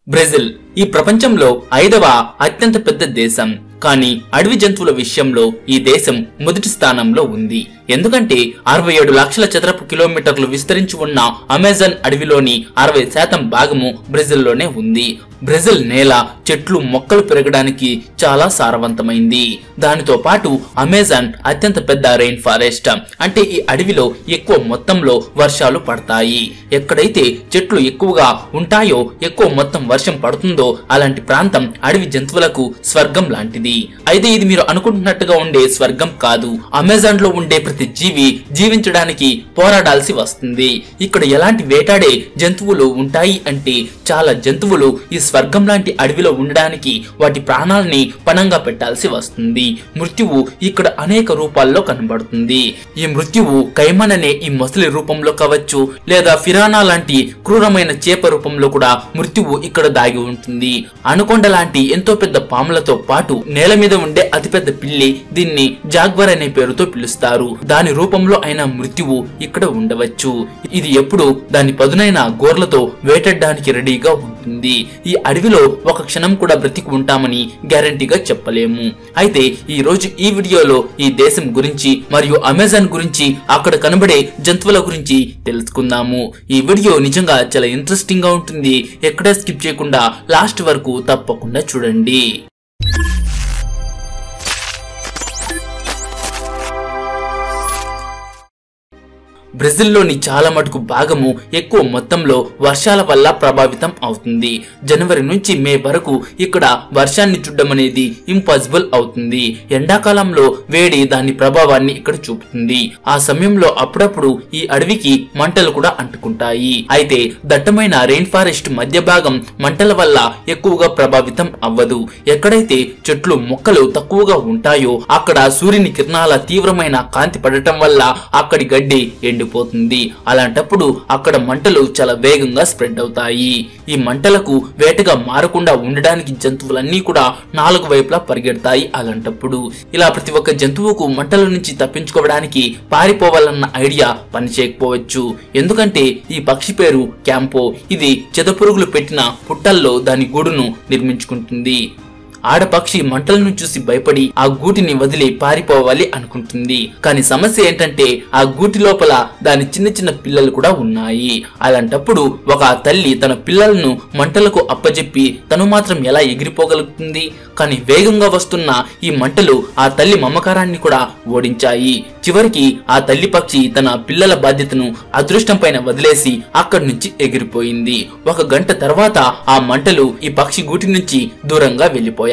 Brazil ఈ ప్రపంచంలో 5వ అత్యంత పెద్ద దేశం. కానీ అడవి జంతువుల విషయంలో ఈ దేశం మొదటి స్థానంలో ఉంది. ఎందుకంటే 67 లక్షల చదరపు కిలోమీటర్లు విస్తరించి ఉన్న అమెజాన్ అడవిలోని 60% భాగము బ్రెజిల్లోనే ఉంది. బ్రెజిల్ నేల చెట్లు మొక్కలు పెరగడానికి చాలా సారవంతమైంది. దానితో పాటు అమెజాన్ అత్యంత పెద్ద రెయిన్ ఫారెస్ట్. అంటే ఈ అడవిలో ఎక్కువ మొత్తంలో వర్షాలు పడతాయి. ఎక్కడైతే చెట్లు ఎక్కువగా ఉంటాయో ఎక్కువ మొత్తం వర్షం పడుతుందో అలాంటి ప్రాంతం అడవి జంతువులకు స్వర్గం లాంటిది. అయితే ఇది మీరు అనుకుంటున్నట్టుగా ఉండే స్వర్గం కాదు. అమెజాన్ లో ఉండే ప్రతి జీవి జీవించడానికి పోరాడాల్సి వస్తుంది. ఇక్కడ ఎలాంటి వేటాడే జంతువులు ఉంటాయి అంటే చాలా జంతువులు ఈ స్వర్గం లాంటి అడవిలో ఉండడానికి వాటి ప్రాణాలని పణంగా పెట్టాల్సి వస్తుంది. మృత్యువు ఇక్కడ అనేక రూపాల్లో కనబడుతుంది. ఈ మృత్యువు కైమన్ అనే ఈ మొసలి రూపంలో కావచ్చు, లేదా ఫిరానా లాంటి క్రూరమైన చేప రూపంలో కూడా మృత్యువు ఇక్కడ దాగి ఉంటుంది. అనకొండ లాంటి ఎంతో పెద్ద పాములతో పాటు నేల మీద ఉండే అతిపెద్ద పిల్లి, దీన్ని జాగ్వర్ అనే పేరుతో పిలుస్తారు. దాని రూపంలో అయిన మృత్యువు ఇక్కడ ఉండవచ్చు. ఇది ఎప్పుడు దాని పదునైన గోర్లతో వేటాడడానికి రెడీగా ఉంటుంది. ఈ అడవిలో ఒక క్షణం కూడా బ్రతికి ఉంటామని గ్యారంటీగా చెప్పలేము. అయితే ఈ రోజు ఈ వీడియోలో ఈ దేశం గురించి మరియు అమెజాన్ గురించి, అక్కడ కనబడే జంతువుల గురించి తెలుసుకుందాము. ఈ వీడియో నిజంగా చాలా ఇంట్రెస్టింగ్ గా ఉంటుంది. ఎక్కడా స్కిప్ చేయకుండా లాస్ట్ వరకు తప్పకుండా చూడండి. బ్రెజిల్లోని చాలా మటుకు భాగము ఎక్కువ మొత్తంలో వర్షాల వల్ల ప్రభావితం అవుతుంది. జనవరి నుంచి మే వరకు ఇక్కడ వర్షాన్ని చూడడం అనేది ఇంపాసిబుల్ అవుతుంది. ఎండాకాలంలో వేడి దాని ప్రభావాన్ని ఇక్కడ చూపుతుంది. ఆ సమయంలో అప్పుడప్పుడు ఈ అడవికి మంటలు కూడా అంటుకుంటాయి. అయితే దట్టమైన రెయిన్ ఫారెస్ట్ మధ్య భాగం మంటల వల్ల ఎక్కువగా ప్రభావితం అవ్వదు. ఎక్కడైతే చెట్లు మొక్కలు తక్కువగా ఉంటాయో అక్కడ సూర్యుని కిరణాల తీవ్రమైన కాంతి పడటం వల్ల అక్కడి గడ్డి పోతుంది. అలాంటప్పుడు అక్కడ మంటలు చాలా వేగంగా స్ప్రెడ్ అవుతాయి. ఈ మంటలకు వేటగా మారకుండా ఉండడానికి జంతువులన్నీ కూడా 4 వైపులా పరిగెడతాయి. అలాంటప్పుడు ఇలా ప్రతి ఒక్క జంతువుకు మంటల నుంచి తప్పించుకోవడానికి పారిపోవాలన్న ఐడియా పనిచేయకపోవచ్చు. ఎందుకంటే ఈ పక్షి పేరు క్యాంపో. ఇది చెదపురుగులు పెట్టిన పుట్టల్లో దాని గూడును నిర్మించుకుంటుంది. ఆడపక్షి మంటలను చూసి భయపడి ఆ గూటిని వదిలి పారిపోవాలి అనుకుంటుంది. కానీ సమస్య ఏంటంటే ఆ గూటి లోపల దాని చిన్న చిన్న పిల్లలు కూడా ఉన్నాయి. అలాంటప్పుడు ఒక తల్లి తన పిల్లలను మంటలకు అప్పజెప్పి తను మాత్రం ఎలా ఎగిరిపోగలుగుతుంది? కానీ వేగంగా వస్తున్న ఈ మంటలు ఆ తల్లి మమకారాన్ని కూడా ఓడించాయి. చివరికి ఆ తల్లి పక్షి తన పిల్లల బాధ్యతను అదృష్టం పైన వదిలేసి అక్కడి నుంచి ఎగిరిపోయింది. 1 గంట తర్వాత ఆ మంటలు ఈ పక్షి గూటి నుంచి దూరంగా వెళ్లిపోయాయి.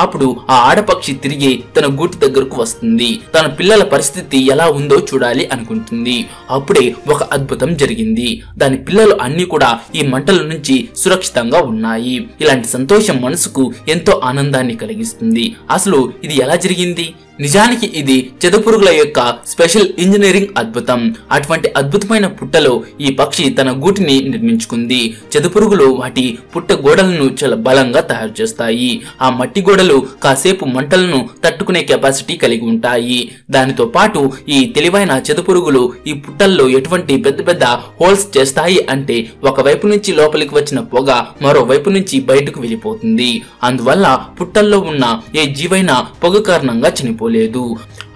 అప్పుడు ఆ ఆడపక్షి తిరిగి తన గూటి దగ్గరకు వస్తుంది. తన పిల్లల పరిస్థితి ఎలా ఉందో చూడాలి అనుకుంటుంది. అప్పుడే ఒక అద్భుతం జరిగింది. దాని పిల్లలు అన్ని కూడా ఈ మంటల నుంచి సురక్షితంగా ఉన్నాయి. ఇలాంటి సంతోషం మనసుకు ఎంతో ఆనందాన్ని కలిగిస్తుంది. అసలు ఇది ఎలా జరిగింది? నిజానికి ఇది చెదపురుగుల యొక్క స్పెషల్ ఇంజనీరింగ్ అద్భుతం. అటువంటి అద్భుతమైన పుట్టలో ఈ పక్షి తన గూటిని నిర్మించుకుంది. చెదపురుగులు వాటి పుట్ట గోడలను చాలా బలంగా తయారు చేస్తాయి. ఆ మట్టి గోడలు కాసేపు మంటలను తట్టుకునే కెపాసిటీ కలిగి ఉంటాయి. దానితో పాటు ఈ తెలివైన చెదపురుగులు ఈ పుట్టల్లో ఎటువంటి పెద్ద పెద్ద హోల్స్ చేస్తాయి అంటే ఒకవైపు నుంచి లోపలికి వచ్చిన పొగ మరోవైపు నుంచి బయటకు వెళ్ళిపోతుంది. అందువల్ల పుట్టల్లో ఉన్న ఏ జీవైనా పొగ కారణంగా చనిపోలేదు.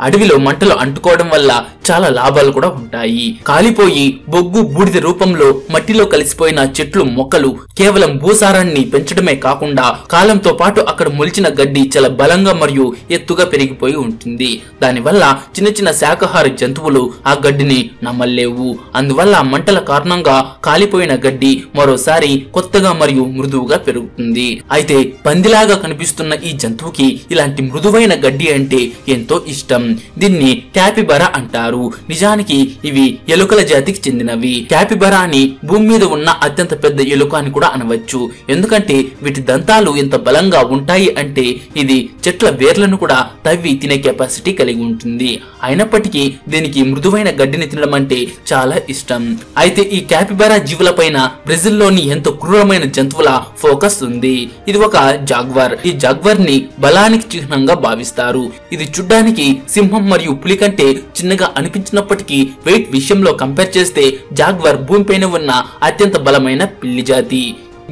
అడవిలో మంటలు అంటుకోవడం వల్ల చాలా లాభాలు కూడా ఉంటాయి. కాలిపోయి బొగ్గు బూడిద రూపంలో మట్టిలో కలిసిపోయిన చెట్లు మొక్కలు కేవలం భూసారాన్ని పెంచడమే కాకుండా కాలంతో పాటు అక్కడ మొలిచిన గడ్డి చాలా బలంగా మరియు ఎత్తుగా పెరిగిపోయి ఉంటుంది. దానివల్ల చిన్న చిన్న శాకాహార జంతువులు ఆ గడ్డిని నమ్మలేవు. అందువల్ల మంటల కారణంగా కాలిపోయిన గడ్డి మరోసారి కొత్తగా మరియు మృదువుగా పెరుగుతుంది. అయితే పందిలాగా కనిపిస్తున్న ఈ జంతువుకి ఇలాంటి మృదువైన గడ్డి అంటే ఎంతో ఇష్టం. దీన్ని క్యాపిబరా అంటారు. నిజానికి ఇవి ఎలుకల జాతికి చెందినవి. క్యాపిబరా అని భూమి మీద ఉన్న అత్యంత పెద్ద ఎలుక అని కూడా అనవచ్చు. ఎందుకంటే వీటి దంతాలు ఎంత బలంగా ఉంటాయి అంటే ఇది చెట్ల వేర్లను కూడా తవ్వి తినే కెపాసిటీ కలిగి ఉంటుంది. అయినప్పటికీ దీనికి మృదువైన గడ్డిని తినడం అంటే చాలా ఇష్టం. అయితే ఈ క్యాపిబరా జీవుల పైన బ్రెజిల్లోని ఎంతో క్రూరమైన జంతువుల ఫోకస్ ఉంది. ఇది ఒక జాగ్వర్. ఈ జాగ్వర్ ని బలానికి చిహ్నంగా భావిస్తారు. ఇది చూడ్డానికి సింహం మరియు పులి కంటే చిన్నగా అనిపించినప్పటికీ వెయిట్ విషయంలో కంపేర్ చేస్తే జాగ్వర్ భూమిపైన ఉన్న అత్యంత బలమైన పిల్లి జాతి.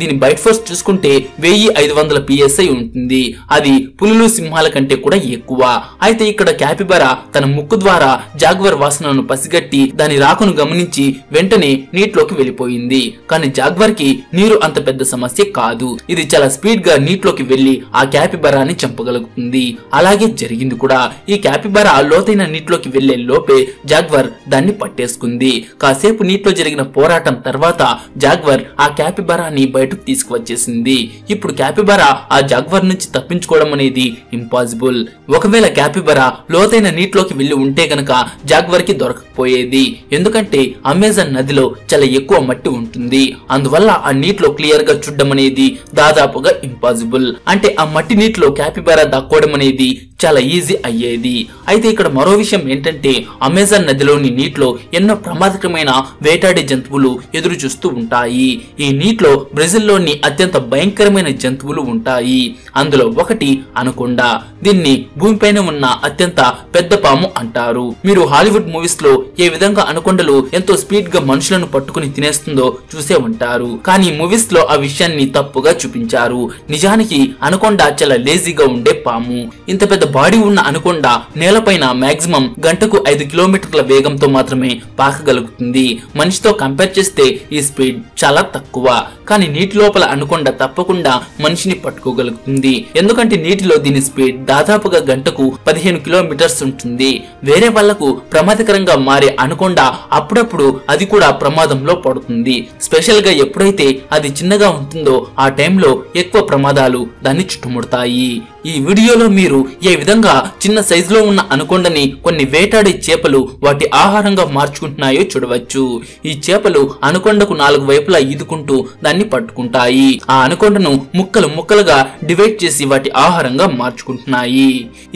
దీని బైట్ ఫోర్స్ చూసుకుంటే 1500 PSI ఉంటుంది. అది పులులు సింహాల కంటే కూడా ఎక్కువ. అయితే ఇక్కడ క్యాపిబరా తన ముక్కు ద్వారా జాగ్వర్ వాసనను పసిగట్టి దాని రాకును గమనించి వెంటనే నీటిలోకి వెళ్ళిపోయింది. కానీ జాగ్వర్ కి నీరు అంత పెద్ద సమస్య కాదు. ఇది చాలా స్పీడ్ గా నీటిలోకి వెళ్లి ఆ క్యాపిబరాని చంపగలుగుతుంది. అలాగే జరిగింది కూడా. ఈ క్యాపిబరా లోతైన నీటిలోకి వెళ్లే లోపే జాగ్వర్ దాన్ని పట్టేసుకుంది. కాసేపు నీటిలో జరిగిన పోరాటం తర్వాత జాగ్వర్ ఆ క్యాపిబరాని బయటకు తీసుకువచ్చేసింది. ఇప్పుడు క్యాపిబరా ఆ జాగ్వర్ నుంచి తప్పించుకోవడం అనేది ఇంపాసిబుల్. ఒకవేళ క్యాపిబరా లోతైన నీటిలోకి వెళ్లి ఉంటే గనక జాగ్వర్ కి దొరకకపోయేది. ఎందుకంటే అమెజాన్ నదిలో చాలా ఎక్కువ మట్టి ఉంటుంది. అందువల్ల ఆ నీటిలో క్లియర్ గా చూడడం అనేది దాదాపుగా ఇంపాసిబుల్. అంటే ఆ మట్టి నీటిలో క్యాపిబరా దాక్కోవడం అనేది చాలా ఈజీ అయ్యేది. అయితే ఇక్కడ మరో విషయం ఏంటంటే అమెజాన్ నదిలోని నీటిలో ఎన్నో ప్రమాదకరమైన వేటాడే జంతువులు ఎదురు చూస్తూ ఉంటాయి. ఈ నీటిలో బ్రెజిల్లోని అత్యంత భయంకరమైన జంతువులు ఉంటాయి. అందులో ఒకటి అనకొండా. దీన్ని భూమిపైన ఉన్న అత్యంత పెద్ద పాము అంటారు. మీరు హాలీవుడ్ మూవీస్ లో ఏ విధంగా అనకొండలు ఎంతో స్పీడ్ గా మనుషులను పట్టుకుని తినేస్తుందో చూసే ఉంటారు. కానీ మూవీస్ లో ఆ విషయాన్ని తప్పుగా చూపించారు. నిజానికి అనకొండా చాలా లేజీగా ఉండే పాము. ఇంత పెద్ద బాడీ ఉన్న అనకొండా నేలపైన మాక్సిమం గంటకు 5 కిలోమీటర్ల వేగంతో మాత్రమే పాకగలుగుతుంది. మనిషితో కంపేర్ చేస్తే ఈ స్పీడ్ చాలా తక్కువ. కానీ నీటి లోపల అనకొండా తప్పకుండా మనిషిని పట్టుకోగలుగుతుంది. ఎందుకంటే నీటిలో దీని స్పీడ్ దాదాపుగా గంటకు 15 కిలోమీటర్స్ ఉంటుంది. వేరే వాళ్లకు ప్రమాదకరంగా మారే అనకొండా అప్పుడప్పుడు అది కూడా ప్రమాదంలో పడుతుంది. స్పెషల్ గా ఎప్పుడైతే అది చిన్నగా ఉంటుందో ఆ టైంలో ఎక్కువ ప్రమాదాలు దాన్ని చుట్టుముడతాయి. ఈ వీడియోలో మీరు ఏ విధంగా చిన్న సైజులో ఉన్న అనకొండని కొన్ని వేటాడే చేపలు వాటి ఆహారంగా మార్చుకుంటున్నాయో చూడవచ్చు. ఈ చేపలు అనకొండకు 4 వైపులా ఈదుకుంటూ దాన్ని పట్టుకుంటాయి. ఆ అనకొండను ముక్కలు ముక్కలుగా డివైడ్ చేసి వాటి ఆహారంగా మార్చుకుంటున్నాయి.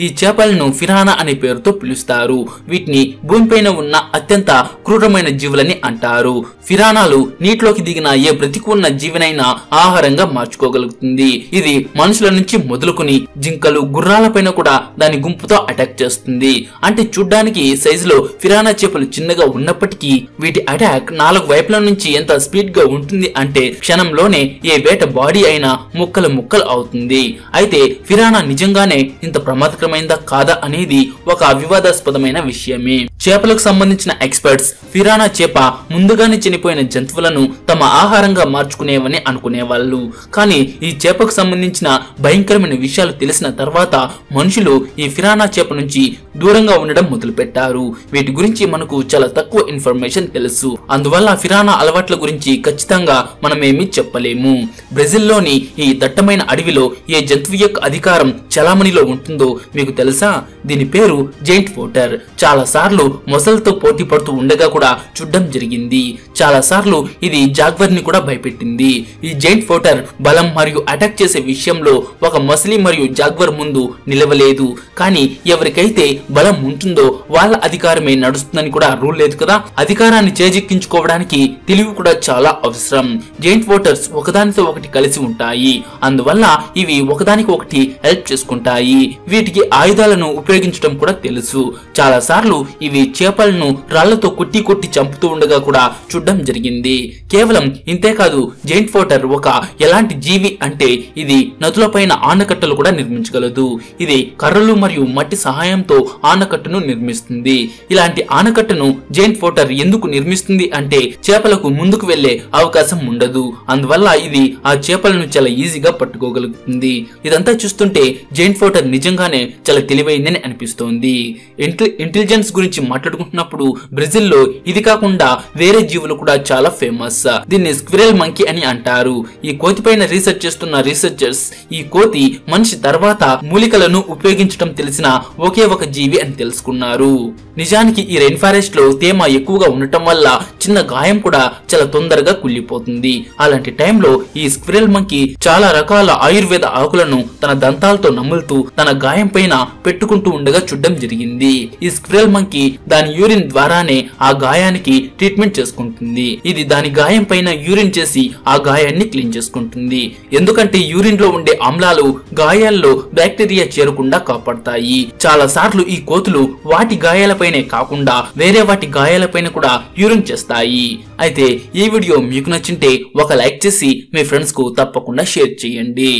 ఈ చేపలను ఫిరానా అనే పేరుతో పిలుస్తారు. వీటిని భూమిపైన ఉన్న అత్యంత క్రూరమైన జీవులని అంటారు. ఫిరానాలు నీటిలోకి దిగిన ఏ బ్రతికి ఉన్న జీవినైనా ఆహారంగా మార్చుకోగలుగుతుంది. ఇది మనుషుల నుంచి మొదలుకొని జింకలు, గుర్రాలపైన కూడా దాని గుంపుతో అటాక్ చేస్తుంది. అంటే చూడ్డానికి సైజులో ఫిరానా చేపలు చిన్నగా ఉన్నప్పటికీ వీటి అటాక్ 4 వైపుల నుంచి ఎంత స్పీడ్ గా ఉంటుంది అంటే క్షణంలోనే ఏ వేట బాడీ అయినా ముక్కలు ముక్కలు అవుతుంది. అయితే ఫిరానా నిజంగానే ఇంత ప్రమాదకరమైందా కాదా అనేది ఒక వివాదాస్పదమైన విషయమే. చేపలకు సంబంధించిన ఎక్స్పర్ట్స్ ఫిరానా చేప ముందుగానే చనిపోయిన జంతువులను తమ ఆహారంగా మార్చుకునేవని అనుకునేవాళ్ళు. కానీ ఈ చేపకు సంబంధించిన భయంకరమైన విషయాలు తెలిసిన తర్వాత మనుషులు ఈ ఫిరానా చేప నుంచి దూరంగా ఉండడం మొదలు పెట్టారు. వీటి గురించి మనకు చాలా తక్కువ ఇన్ఫర్మేషన్ తెలుసు. అందువల్ల ఫిరానా అలవాట్ల గురించి ఖచ్చితంగా మనమేమీ చెప్పలేము. బ్రెజిల్లోని ఈ దట్టమైన అడవిలో ఏ జంతువు యొక్క అధికారం చలామణిలో ఉంటుందో మీకు తెలుసా? దీని పేరు జైంట్ వాటర్. చాలా సార్లు మొసలతో పోటీ పడుతూ ఉండగా కూడా చూడడం జరిగింది. చాలా సార్లు ఇది జాగ్వర్ ని కూడా భయపెట్టింది. ఈ జైంట్ వాటర్ బలం మరియు అటాక్ చేసే విషయంలో ఒక మొసలి మరియు జాగ్వర్ ముందు నిలవలేదు. కానీ ఎవరికైతే బలం ఉంటుందో వాళ్ళ అధికారమే నడుస్తుందని కూడా రూల్ లేదు కదా. అధికారాన్ని చేజిక్కించుకోవడానికి తెలివి కూడా చాలా అవసరం. జైంట్ వాటర్స్ ఒకదానితో ఒకటి కలిసి ఉంటాయి. అందువల్ల ఇవి ఒకదానికి ఒకటి హెల్ప్ చేసుకుంటాయి. వీటికి ఆయుధాలను ఉపయోగించడం కూడా తెలుసు. చాలా సార్లు ఇవి చేపలను రాళ్లతో కొట్టి కొట్టి చంపుతూ ఉండగా కూడా చూడడం జరిగింది. కేవలం ఇంతేకాదు, జైంట్ వాటర్ ఒక ఎలాంటి జీవి అంటే ఇది నదులపైన ఆనకట్టలు కూడా నిర్మించగలదు. ఇది కర్రలు మరియు మట్టి సహాయంతో ఆనకట్టును నిర్మిస్తుంది. ఇలాంటి ఆనకట్టును జైంట్ వాటర్ ఎందుకు నిర్మిస్తుంది అంటే చేపలకు ముందుకు వెళ్లే అవకాశం ఉండదు. అందువల్ల ఇది ఆ చేపలను చాలా ఈజీగా పట్టుకోగలుగుతుంది. ఇదంతా చూస్తుంటే జైంట్ వాటర్ నిజంగానే చాలా తెలివైందని అనిపిస్తోంది. ఇంటెలిజెన్స్ గురించి మాట్లాడుకుంటున్నప్పుడు బ్రెజిల్లో ఇది కాకుండా వేరే జీవులు కూడా చాలా ఫేమస్. దీన్ని స్క్విరెల్ మంకీ అని అంటారు. ఈ కోతి పైన రీసెర్చ్ చేస్తున్న రీసెర్చర్స్ ఈ కోతి మనిషి తర్వాత మూలికలను ఉపయోగించడం తెలిసిన ఒకే ఒక జీవి అని తెలుసుకున్నారు. నిజానికి ఈ రెయిన్ ఫారెస్ట్ లో తేమ ఎక్కువగా ఉండటం వల్ల చిన్న గాయం కూడా చాలా తొందరగా కుళ్ళిపోతుంది. అలాంటి టైంలో ఈ స్క్విరెల్ మంకీ చాలా రకాల ఆయుర్వేద ఆకులను తన దంతాలతో నములుతూ తన గాయం పైన పెట్టుకుంటూ ఉండగా చూడడం జరిగింది. ఈ స్క్విరెల్ మంకీ దాని యూరిన్ ద్వారానే ఆ గాయానికి ట్రీట్మెంట్ చేసుకుంటుంది. ఇది దాని గాయం పైన యూరిన్ చేసి ఆ గాయాన్ని క్లీన్ చేసుకుంటుంది. ఎందుకంటే యూరిన్ లో ఉండే ఆమ్లాలు గాయాల్లో గాయాల్లో బ్యాక్టీరియా చేరకుండా కాపాడతాయి. చాలా సార్లు ఈ కోతులు వాటి గాయాలపైనే కాకుండా వేరే వాటి గాయాలపైన కూడా యూరిన్ చేస్తాయి. అయితే ఈ వీడియో మీకు నచ్చింటే ఒక లైక్ చేసి మీ ఫ్రెండ్స్ కు తప్పకుండా షేర్ చేయండి.